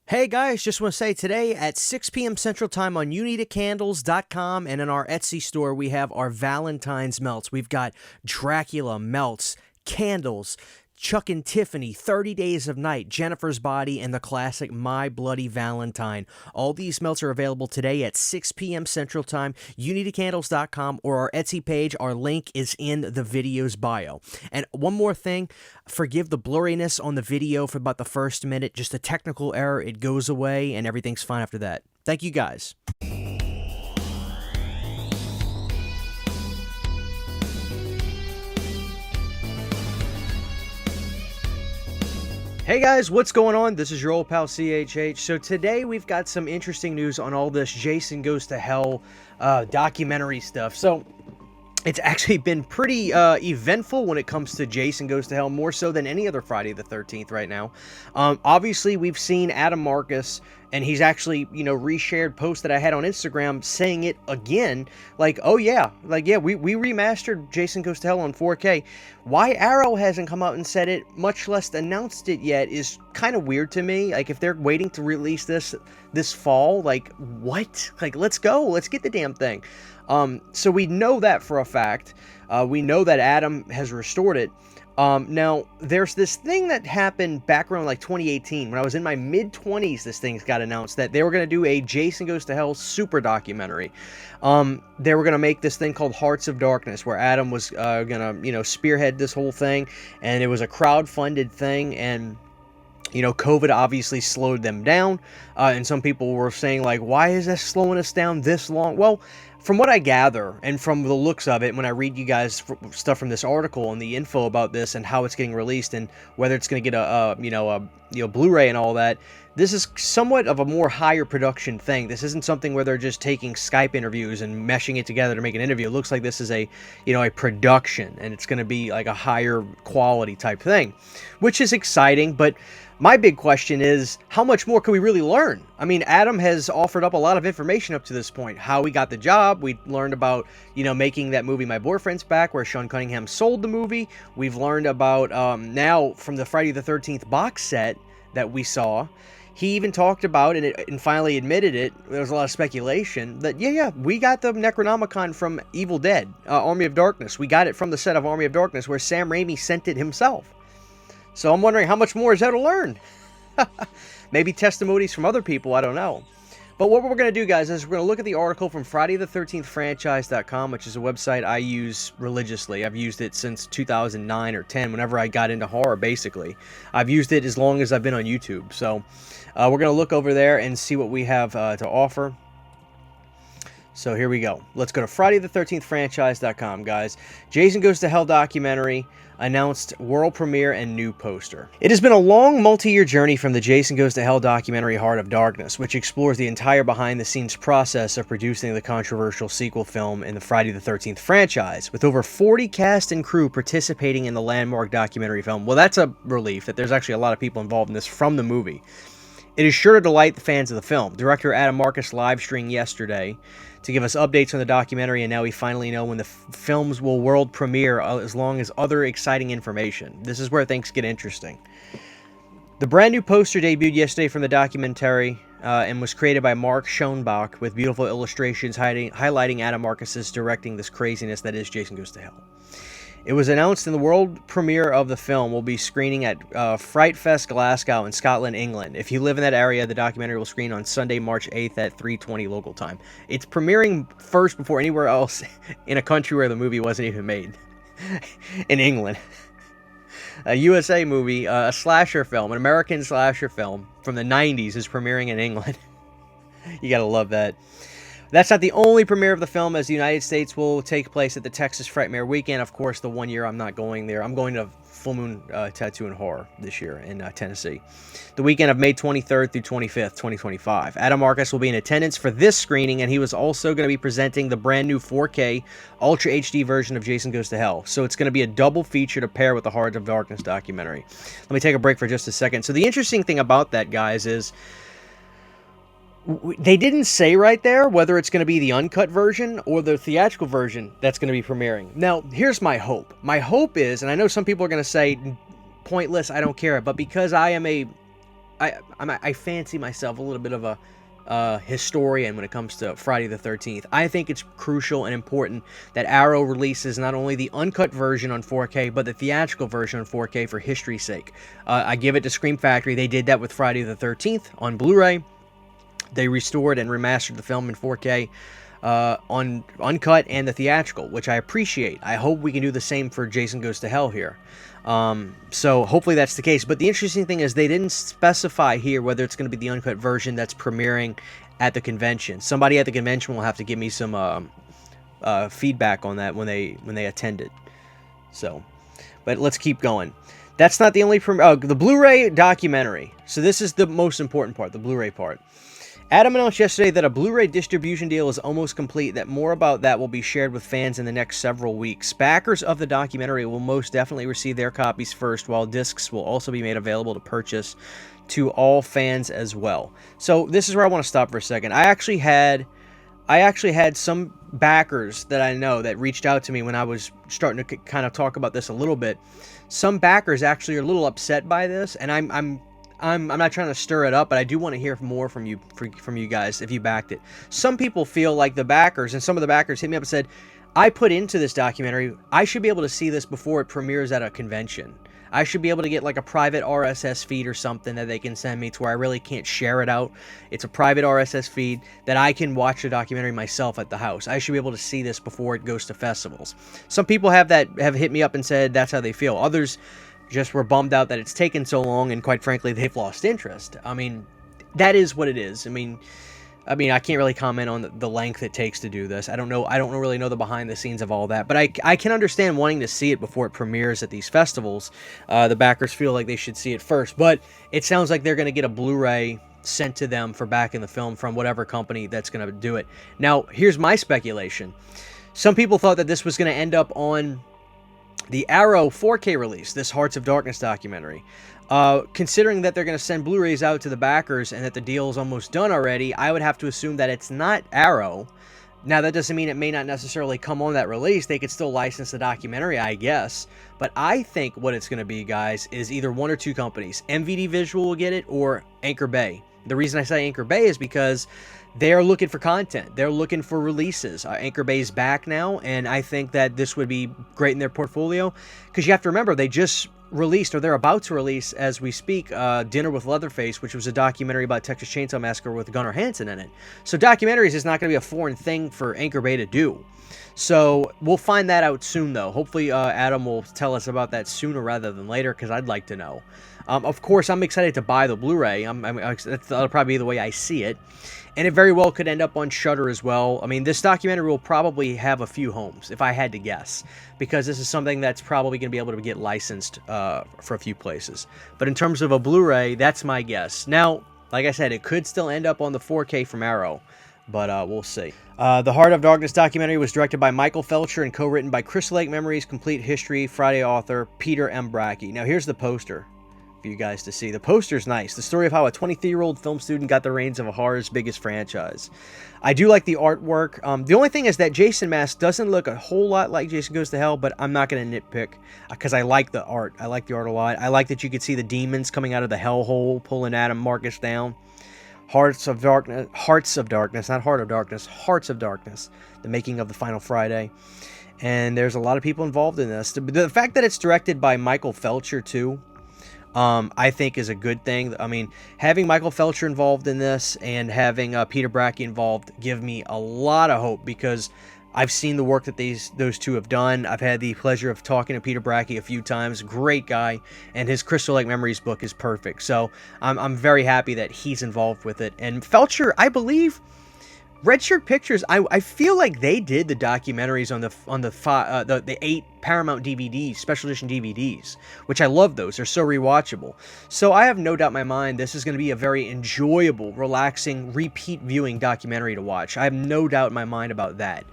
Hey guys, just want to say today at 6 p.m. Central Time on unitacandles.com and in our Etsy store, we have our Valentine's melts. We've got Dracula melts, candles, Chuck and Tiffany, 30 Days of Night, Jennifer's Body, and the classic My Bloody Valentine. All these melts are available today at 6 p.m. Central Time, unitacandles.com, or our Etsy page. Our link is in the video's bio. And one more thing, forgive the blurriness on the video for about the first minute. Just a technical error. It goes away, and everything's fine after that. Thank you, guys. Hey guys, what's going on? This is your old pal CHH. So today we've got some interesting news on all this Jason Goes to Hell documentary stuff. So it's actually been pretty eventful when it comes to Jason Goes to Hell, more so than any other Friday the 13th right now. Obviously, we've seen Adam Marcus, and he's actually, reshared posts that I had on Instagram saying it again. Like, oh yeah, we remastered Jason Goes to Hell on 4K. Why Arrow hasn't come out and said it, much less announced it yet, is kind of weird to me. Like, if they're waiting to release this fall, like, what? Like, let's go. Let's get the damn thing. So we know that for a fact. We know that Adam has restored it. Now, there's this thing that happened back around like 2018. When I was in my mid-20s, this thing's got announced that they were going to do a Jason Goes to Hell super documentary. They were going to make this thing called Hearts of Darkness, where Adam was going to, spearhead this whole thing. And it was a crowd-funded thing, and COVID obviously slowed them down, and some people were saying, like, why is this slowing us down this long? Well, from what I gather, and from the looks of it, when I read you guys stuff from this article and the info about this and how it's getting released and whether it's going to get a Blu-ray and all that, this is somewhat of a more higher production thing. This isn't something where they're just taking Skype interviews and meshing it together to make an interview. It looks like this is a production, and it's going to be like a higher quality type thing, which is exciting. But my big question is, how much more can we really learn? I mean, Adam has offered up a lot of information up to this point. How he got the job. We learned about, making that movie My Boyfriend's Back, where Sean Cunningham sold the movie. We've learned about, now, from the Friday the 13th box set that we saw. He even talked about, and finally admitted it, there was a lot of speculation, that, we got the Necronomicon from Evil Dead, Army of Darkness. We got it from the set of Army of Darkness, where Sam Raimi sent it himself. So I'm wondering how much more is there to learn? Maybe testimonies from other people, I don't know. But what we're going to do, guys, is we're going to look at the article from FridayThe13thFranchise.com, which is a website I use religiously. I've used it since 2009 or 10, whenever I got into horror, basically. I've used it as long as I've been on YouTube. So we're going to look over there and see what we have to offer. So here we go. Let's go to FridayThe13thFranchise.com, guys. Jason Goes to Hell documentary. Announced world premiere and new poster. It has been a long multi-year journey from the Jason Goes to Hell documentary Heart of Darkness, which explores the entire behind-the-scenes process of producing the controversial sequel film in the Friday the 13th franchise, with over 40 cast and crew participating in the landmark documentary film. Well, that's a relief that there's actually a lot of people involved in this from the movie. It is sure to delight the fans of the film. Director Adam Marcus live-streamed yesterday to give us updates on the documentary, and now we finally know when the films will world premiere, as long as other exciting information. This is where things get interesting. The brand new poster debuted yesterday from the documentary and was created by Mark Schoenbach, with beautiful illustrations highlighting Adam Marcus's directing this craziness that is Jason Goes to Hell. It was announced in the world premiere of the film will be screening at Fright Fest Glasgow in Scotland, England. If you live in that area, the documentary will screen on Sunday, March 8th at 3:20 local time. It's premiering first before anywhere else in a country where the movie wasn't even made. In England. A USA movie, a slasher film, an American slasher film from the 90s is premiering in England. You gotta love that. That's not the only premiere of the film, as the United States will take place at the Texas Frightmare Weekend. Of course, the one year I'm not going there. I'm going to Full Moon Tattoo and Horror this year in Tennessee. The weekend of May 23rd through 25th, 2025. Adam Marcus will be in attendance for this screening, and he was also going to be presenting the brand new 4K Ultra HD version of Jason Goes to Hell. So it's going to be a double feature to pair with the Heart of Darkness documentary. Let me take a break for just a second. So the interesting thing about that, guys, is they didn't say right there whether it's going to be the uncut version or the theatrical version that's going to be premiering. Now, here's my hope. My hope is, and I know some people are going to say, pointless, I don't care, but because I am a I fancy myself a little bit of a historian when it comes to Friday the 13th. I think it's crucial and important that Arrow releases not only the uncut version on 4K, but the theatrical version on 4K for history's sake. I give it to Scream Factory. They did that with Friday the 13th on Blu-ray. They restored and remastered the film in 4K on uncut and the theatrical, which I appreciate. I hope we can do the same for Jason Goes to Hell here. So hopefully that's the case. But the interesting thing is they didn't specify here whether it's going to be the uncut version that's premiering at the convention. Somebody at the convention will have to give me some feedback on that when they attend it. So, but let's keep going. That's not the only the Blu-ray documentary. So this is the most important part, the Blu-ray part. Adam announced yesterday that a Blu-ray distribution deal is almost complete, that more about that will be shared with fans in the next several weeks. Backers of the documentary will most definitely receive their copies first, while discs will also be made available to purchase to all fans as well. So this is where I want to stop for a second. I actually had some backers that I know that reached out to me when I was starting to kind of talk about this a little bit. Some backers actually are a little upset by this, and I'm not trying to stir it up, but I do want to hear more from you guys if you backed it. Some people feel like the backers, and some of the backers hit me up and said, I put into this documentary, I should be able to see this before it premieres at a convention. I should be able to get like a private RSS feed or something that they can send me to where I really can't share it out. It's a private RSS feed that I can watch the documentary myself at the house. I should be able to see this before it goes to festivals. Some people have hit me up and said that's how they feel. Others just were bummed out that it's taken so long, and quite frankly, they've lost interest. I mean, that is what it is. I mean, I can't really comment on the length it takes to do this. I don't really know the behind the scenes of all that, but I can understand wanting to see it before it premieres at these festivals. The backers feel like they should see it first, but it sounds like they're going to get a Blu-ray sent to them for backing the film from whatever company that's going to do it. Now, here's my speculation. Some people thought that this was going to end up on the Arrow 4K release, this Hearts of Darkness documentary. Considering that they're going to send Blu-rays out to the backers and that the deal is almost done already, I would have to assume that it's not Arrow. Now, that doesn't mean it may not necessarily come on that release. They could still license the documentary, I guess. But I think what it's going to be, guys, is either one or two companies. MVD Visual will get it, or Anchor Bay. The reason I say Anchor Bay is because they're looking for content. They're looking for releases. Anchor Bay's back now, and I think that this would be great in their portfolio, because you have to remember, they just released, or they're about to release as we speak, Dinner with Leatherface, which was a documentary about Texas Chainsaw Massacre with Gunnar Hansen in it. So documentaries is not going to be a foreign thing for Anchor Bay to do. So we'll find that out soon, though. Hopefully Adam will tell us about that sooner rather than later, because I'd like to know. Of course, I'm excited to buy the Blu-ray. That'll probably be the way I see it. And it very well could end up on Shudder as well. I mean, this documentary will probably have a few homes, if I had to guess, because this is something that's probably going to be able to get licensed for a few places. But in terms of a Blu-ray, that's my guess. Now, like I said, it could still end up on the 4K from Arrow, but we'll see. The Heart of Darkness documentary was directed by Michael Felcher and co-written by Crystal Lake Memories Complete History Friday author Peter M. Bracke. Now, here's the poster for you guys to see. The poster's nice. The story of how a 23-year-old film student got the reins of a horror's biggest franchise. I do like the artwork. The only thing is that Jason mask doesn't look a whole lot like Jason Goes to Hell, but I'm not going to nitpick because I like the art. I like the art a lot. I like that you could see the demons coming out of the hellhole, pulling Adam Marcus down. Hearts of Darkness, not Heart of Darkness, Hearts of Darkness, the making of the Final Friday. And there's a lot of people involved in this. The fact that it's directed by Michael Felcher, too, I think is a good thing. I mean, having Michael Felcher involved in this and having Peter Bracke involved give me a lot of hope, because I've seen the work that those two have done. I've had the pleasure of talking to Peter Bracke a few times. Great guy, and his Crystal Lake Memories book is perfect. So I'm very happy that he's involved with it. And Felcher, I believe, Red Shirt Pictures, I feel like they did the documentaries on the 8 Paramount DVDs, special edition DVDs, which I love those. They're so rewatchable. So I have no doubt in my mind this is going to be a very enjoyable, relaxing, repeat viewing documentary to watch. I have no doubt in my mind about that.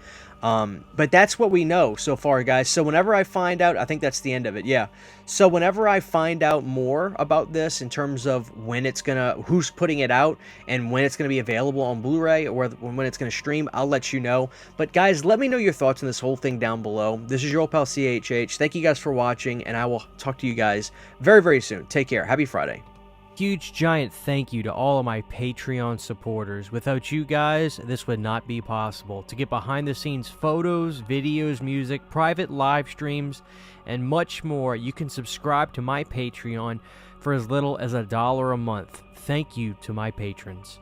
But that's what we know so far, guys. So whenever I find out, I think that's the end of it. Yeah. So whenever I find out more about this in terms of when it's who's putting it out and when it's gonna be available on Blu-ray or when it's gonna stream, I'll let you know. But guys, let me know your thoughts on this whole thing down below. This is your old pal CHH. Thank you guys for watching, and I will talk to you guys very, very soon. Take care. Happy Friday. Huge giant thank you to all of my Patreon supporters. Without you guys, this would not be possible. To get behind the scenes photos, videos, music, private live streams, and much more, you can subscribe to my Patreon for as little as $1 a month. Thank you to my patrons.